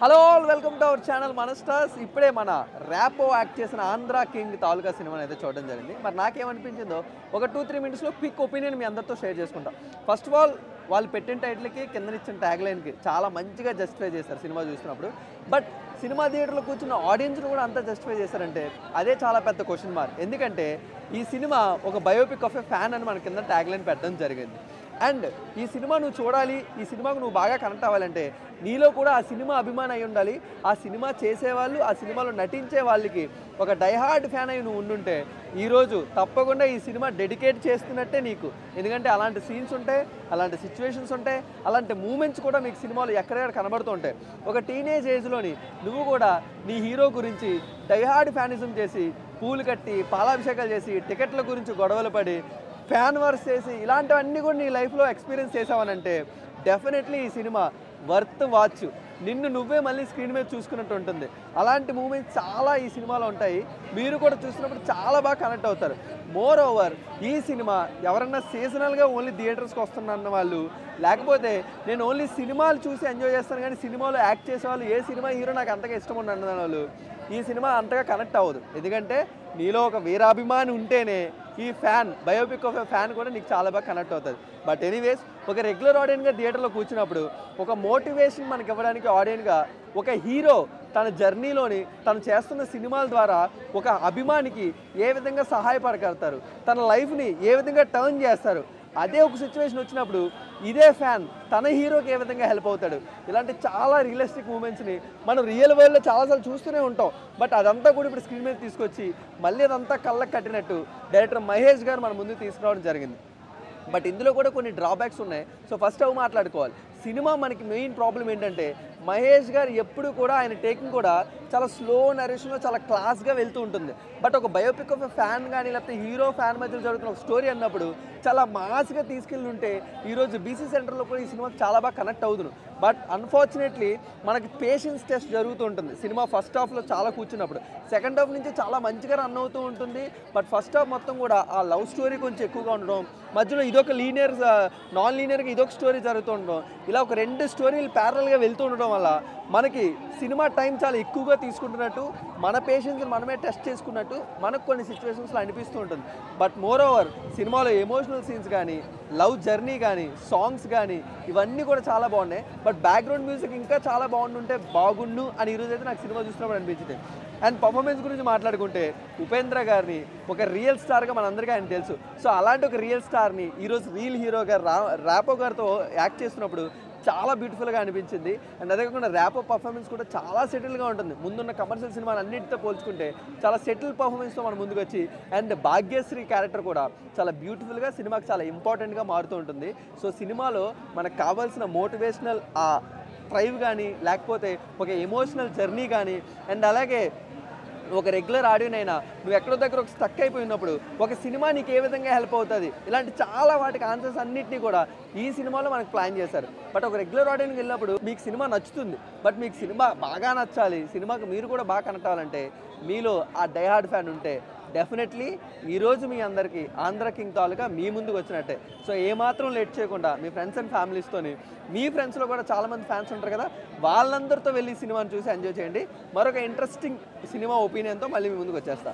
Hello all welcome to our channel మన stars. ఇప్పుడే మన ర్యాపో యాక్ట్ చేసిన ఆంధ్ర కింగ్ తాలూకా సినిమాని అయితే చూడడం జరిగింది. మరి నాకేమనిపించిందో ఒక 2-3 మినిట్స్లో క్విక్ ఒపీనియన్ మీ అందరితో షేర్ చేసుకుంటాం. ఫస్ట్ ఆఫ్ ఆల్ వాళ్ళు పెట్టిన టైటిల్కి కిందనిచ్చిన ట్యాగ్ లైన్కి చాలా మంచిగా జస్టిఫై చేస్తారు సినిమా చూస్తున్నప్పుడు. బట్ సినిమా థియేటర్లో కూర్చున్న ఆడియన్స్ను కూడా అంతా జస్టిఫై చేశారంటే అదే చాలా పెద్ద క్వశ్చన్ మార్క్. ఎందుకంటే ఈ సినిమా ఒక బయోపిక్ ఆఫ్ ఎ ఫ్యాన్ అని మన కింద ట్యాగ్ లైన్ పెట్టడం జరిగింది. అండ్ ఈ సినిమా నువ్వు చూడాలి, ఈ సినిమాకు నువ్వు బాగా కనెక్ట్ అవ్వాలంటే నీలో కూడా ఆ సినిమా అభిమానం అయి ఉండాలి. ఆ సినిమా చేసేవాళ్ళు, ఆ సినిమాలో నటించే వాళ్ళకి ఒక డైహార్డ్ ఫ్యాన్ అయి నువ్వు ఉండుంటే ఈరోజు తప్పకుండా ఈ సినిమా డెడికేట్ చేస్తున్నట్టే నీకు. ఎందుకంటే అలాంటి సీన్స్ ఉంటాయి, అలాంటి సిచ్యువేషన్స్ ఉంటాయి, అలాంటి మూమెంట్స్ కూడా మీకు సినిమాలో ఎక్కడెక్కడ కనబడుతూ ఉంటాయి. ఒక టీనేజ్ ఏజ్లోని నువ్వు కూడా నీ హీరో గురించి డైహార్డ్ ఫ్యానిజం చేసి పూలు కట్టి పాలాభిషేకాలు చేసి టికెట్ల గురించి గొడవలు పడి ఫ్యాన్ వర్స్ చేసి ఇలాంటివన్నీ కూడా నీ లైఫ్లో ఎక్స్పీరియన్స్ చేసావనంటే డెఫినెట్లీ ఈ సినిమా వర్త్ వాచ్. నిన్ను నువ్వే మళ్ళీ స్క్రీన్ మీద చూసుకున్నట్టు ఉంటుంది. అలాంటి మూమెంట్స్ చాలా ఈ సినిమాలో ఉంటాయి. మీరు కూడా చూసినప్పుడు చాలా బాగా కనెక్ట్ అవుతారు. మోర్ ఓవర్ ఈ సినిమా ఎవరన్నా సీజనల్గా ఓన్లీ థియేటర్స్కి వస్తున్న వాళ్ళు, లేకపోతే నేను ఓన్లీ సినిమాలు చూసి ఎంజాయ్ చేస్తాను కానీ సినిమాలో యాక్ట్ చేసేవాళ్ళు ఏ సినిమా హీరో నాకు అంతగా ఇష్టం ఉండన్న వాళ్ళు ఈ సినిమా అంతగా కనెక్ట్ అవ్వదు. ఎందుకంటే నీలో ఒక వీరాభిమాని ఉంటేనే ఈ fan biopic of a fan కూడా నీకు చాలా బాగా కనెక్ట్ అవుతుంది. బట్ ఎనీవేస్ ఒక రెగ్యులర్ ఆడియన్గా థియేటర్లో కూర్చున్నప్పుడు ఒక మోటివేషన్ మనకి ఇవ్వడానికి ఆడియన్గా ఒక హీరో తన జర్నీలోని తను చేస్తున్న సినిమాల ద్వారా ఒక అభిమానికి ఏ విధంగా సహాయపడగలుగుతారు, తన లైఫ్ని ఏ విధంగా టర్న్ చేస్తారు, అదే ఒక సిచ్యువేషన్ వచ్చినప్పుడు ఇదే ఫ్యాన్ తన హీరోకి ఏ విధంగా హెల్ప్ అవుతాడు. ఇలాంటి చాలా రియలిస్టిక్ మూమెంట్స్ని మనం రియల్ వరల్డ్లో చాలాసార్లు చూస్తూనే ఉంటాం. బట్ అదంతా కూడా ఇప్పుడు స్క్రీన్ మీద తీసుకొచ్చి మళ్ళీ అదంతా కళ్ళకు కట్టినట్టు డైరెక్టర్ మహేష్ గారు మన ముందుకు తీసుకురావడం జరిగింది. బట్ ఇందులో కూడా కొన్ని డ్రాబ్యాక్స్ ఉన్నాయి. సో ఫస్ట్ అవి మాట్లాడుకోవాలి. సినిమా మనకి మెయిన్ ప్రాబ్లం ఏంటంటే మహేష్ గారు ఎప్పుడు కూడా ఆయన టేకింగ్ కూడా చాలా స్లో నరేషన్లో చాలా క్లాస్గా వెళ్తూ ఉంటుంది. బట్ ఒక బయోపిక్ ఆఫ్ ఫ్యాన్ కానీ లేకపోతే హీరో ఫ్యాన్ మధ్యలో జరుగుతున్న ఒక స్టోరీ అన్నప్పుడు చాలా మాస్గా తీసుకెళ్ళి ఉంటే ఈరోజు బీసీ సెంటర్లో కూడా ఈ సినిమాకి చాలా బాగా కనెక్ట్ అవుతున్నాను. బట్ అన్ఫార్చునేట్లీ మనకి పేషెన్స్ టెస్ట్ జరుగుతూ ఉంటుంది. సినిమా ఫస్ట్ హాఫ్లో చాలా కూర్చున్నప్పుడు సెకండ్ హాఫ్ నుంచి చాలా మంచిగా రన్ అవుతూ ఉంటుంది. బట్ ఫస్ట్ హాఫ్ మొత్తం కూడా ఆ లవ్ స్టోరీ కొంచెం ఎక్కువగా ఉండడం, మధ్యలో ఇదొక లీనియర్ నాన్ లీనియర్గా ఇదొక స్టోరీ జరుగుతూ ఉండడం, ఇలా ఒక 2 స్టోరీలు ప్యారల్గా వెళ్తూ ఉండడం వల్ల మనకి సినిమా టైం చాలా ఎక్కువగా తీసుకుంటున్నట్టు, మన పేషెన్స్ని మనమే టెస్ట్ చేసుకున్నట్టు మనకు కొన్ని సిచ్యువేషన్స్లో అనిపిస్తూ ఉంటుంది. బట్ మోర్ ఓవర్ సినిమాలో ఎమోషనల్ సీన్స్ కానీ, లవ్ జర్నీ కానీ, సాంగ్స్ కానీ ఇవన్నీ కూడా చాలా బాగున్నాయి. బట్ బ్యాక్గ్రౌండ్ మ్యూజిక్ ఇంకా చాలా బాగుంటుంటే బాగుండు అని ఈరోజు అయితే నాకు సినిమా చూసినప్పుడు అనిపించింది. అండ్ పర్ఫార్మెన్స్ గురించి మాట్లాడుకుంటే ఉపేంద్ర గారిని ఒక రియల్ స్టార్గా మనందరికీ ఆయన తెలుసు. సో అలాంటి ఒక రియల్ స్టార్ని ఈరోజు రియల్ హీరోగా ర్యాపో గారితో యాక్ట్ చేస్తున్నప్పుడు చాలా బ్యూటిఫుల్గా అనిపించింది. అండ్ అదే కాకుండా ర్యాపో పర్ఫార్మెన్స్ కూడా చాలా సెటిల్గా ఉంటుంది. ముందున్న కమర్షియల్ సినిమాలు అన్నింటితో పోల్చుకుంటే చాలా సెటిల్ పర్ఫార్మెన్స్తో మన ముందుకు వచ్చి అండ్ భాగ్యశ్రీ క్యారెక్టర్ కూడా చాలా బ్యూటిఫుల్గా సినిమాకి చాలా ఇంపార్టెంట్గా మారుతూ ఉంటుంది. సో సినిమాలో మనకు కావాల్సిన మోటివేషనల్ ఆ డ్రైవ్ కానీ, లేకపోతే ఒక ఎమోషనల్ జర్నీ కానీ, అండ్ అలాగే ఒక రెగ్యులర్ ఆడియన్ నువ్వు ఎక్కడో దగ్గర ఒక స్టక్ అయిపోయినప్పుడు ఒక సినిమా నీకు ఏ విధంగా హెల్ప్ అవుతుంది, ఇలాంటి చాలా వాటికి ఆన్సర్స్ అన్నింటినీ కూడా ఈ సినిమాలో మనకు ప్లాన్ చేశారు. బట్ ఒక రెగ్యులర్ ఆడియన్కి వెళ్ళినప్పుడు మీకు సినిమా నచ్చుతుంది. బట్ మీకు సినిమా బాగా నచ్చాలి, సినిమాకి మీరు కూడా బాగా కనెక్ట్ అవ్వాలంటే మీలో ఆ డైహార్డ్ ఫ్యాన్ ఉంటే డెఫినెట్లీ ఈరోజు మీ అందరికీ ఆంధ్ర కింగ్ తాలూకా మీ ముందుకు వచ్చినట్టే. సో ఏమాత్రం లేట్ చేయకుండా మీ ఫ్రెండ్స్ అండ్ ఫ్యామిలీస్తోని, మీ ఫ్రెండ్స్లో కూడా చాలామంది ఫ్యాన్స్ ఉంటారు కదా, వాళ్ళందరితో వెళ్ళి సినిమాని చూసి ఎంజాయ్ చేయండి. మరొక ఇంట్రెస్టింగ్ సినిమా ఒపీనియన్తో మళ్ళీ మీ ముందుకు వచ్చేస్తా.